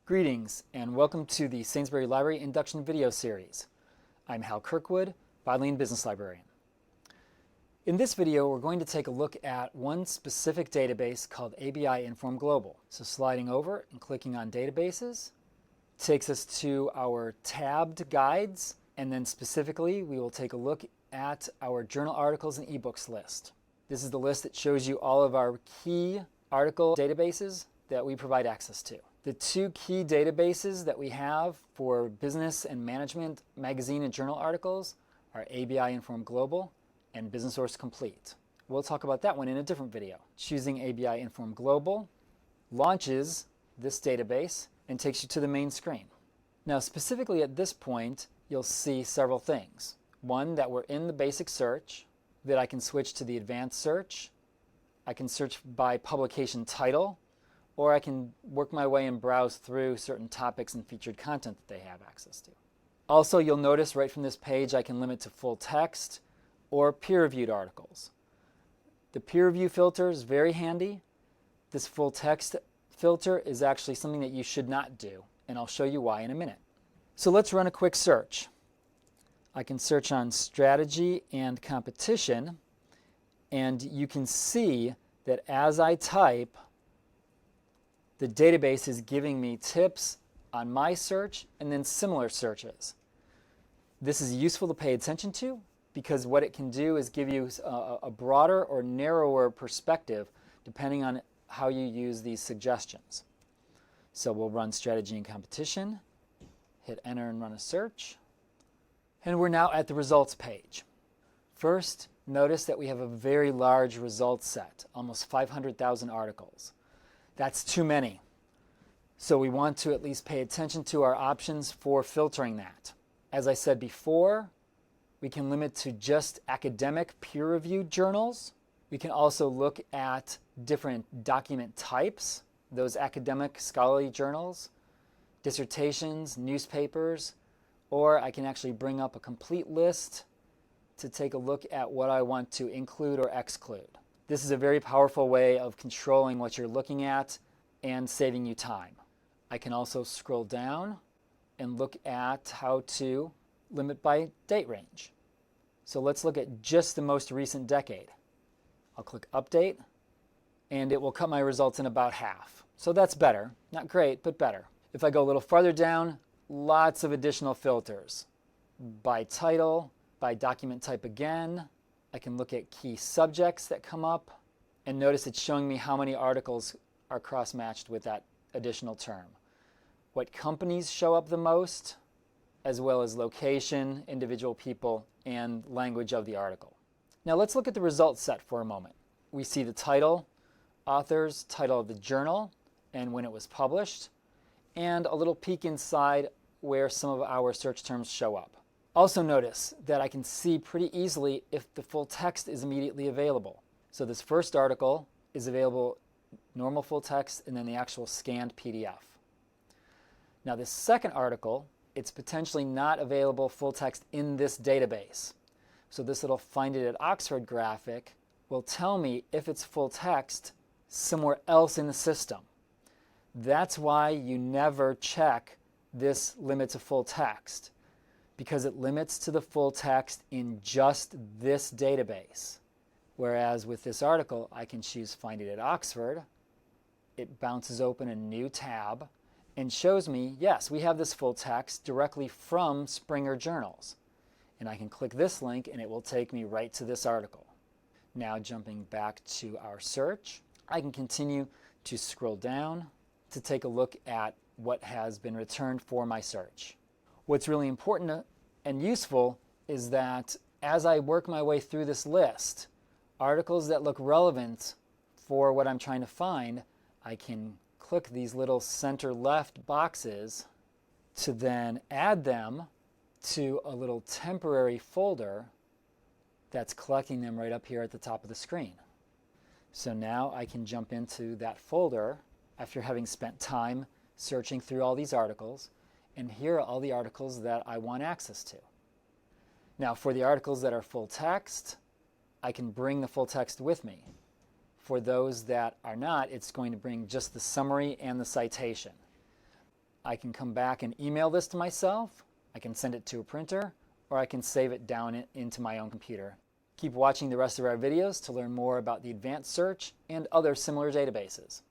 Greetings and welcome to the Sainsbury Library Induction Video Series. I'm Hal Kirkwood, Bodleian Business Librarian. In this video, we're going to take a look at one specific database called ABI Inform Global. So sliding over and clicking on Databases takes us to our tabbed guides, and then specifically we will take a look at our journal articles and ebooks list. This is the list that shows you all of our key article databases that we provide access to. The two key databases that we have for business and management magazine and journal articles are ABI Inform Global and Business Source Complete. We'll talk about that one in a different video. Choosing ABI Inform Global launches this database and takes you to the main screen. Now specifically at this point, you'll see several things. One, that we're in the basic search, that I can switch to the advanced search. I can search by publication title, or I can work my way and browse through certain topics and featured content that they have access to. Also, you'll notice right from this page I can limit to full text or peer-reviewed articles. The peer review filter is very handy. This full text filter is actually something that you should not do, and I'll show you why in a minute. So let's run a quick search. I can search on strategy and competition, and you can see that as I type, the database is giving me tips on my search and then similar searches. This is useful to pay attention to because what it can do is give you a broader or narrower perspective depending on how you use these suggestions. So we'll run strategy and competition, hit enter and run a search, and we're now at the results page. First, notice that we have a very large results set, almost 500,000 articles. That's too many. So we want to at least pay attention to our options for filtering that. As I said before, we can limit to just academic peer-reviewed journals. We can also look at different document types, those academic scholarly journals, dissertations, newspapers, or I can actually bring up a complete list to take a look at what I want to include or exclude. This is a very powerful way of controlling what you're looking at and saving you time. I can also scroll down and look at how to limit by date range. So let's look at just the most recent decade. I'll click Update, and it will cut my results in about half. So that's better. Not great, but better. If I go a little farther down, lots of additional filters. By title, by document type again. I can look at key subjects that come up, and notice it's showing me how many articles are cross-matched with that additional term. What companies show up the most, as well as location, individual people, and language of the article. Now let's look at the results set for a moment. We see the title, authors, title of the journal, and when it was published, and a little peek inside where some of our search terms show up. Also notice that I can see pretty easily if the full text is immediately available. So this first article is available normal full text and then the actual scanned PDF. Now this second article, it's potentially not available full text in this database. So this little Find It at Oxford graphic will tell me if it's full text somewhere else in the system. That's why you never check this limit to full text, because it limits to the full text in just this database. Whereas with this article, I can choose Find It at Oxford. It bounces open a new tab and shows me, yes, we have this full text directly from Springer Journals. And I can click this link and it will take me right to this article. Now jumping back to our search, I can continue to scroll down to take a look at what has been returned for my search. What's really important and useful is that as I work my way through this list, articles that look relevant for what I'm trying to find, I can click these little center left boxes to then add them to a little temporary folder that's collecting them right up here at the top of the screen. So now I can jump into that folder after having spent time searching through all these articles, and here are all the articles that I want access to. Now for the articles that are full text, I can bring the full text with me. For those that are not, it's going to bring just the summary and the citation. I can come back and email this to myself, I can send it to a printer, or I can save it down into my own computer. Keep watching the rest of our videos to learn more about the advanced search and other similar databases.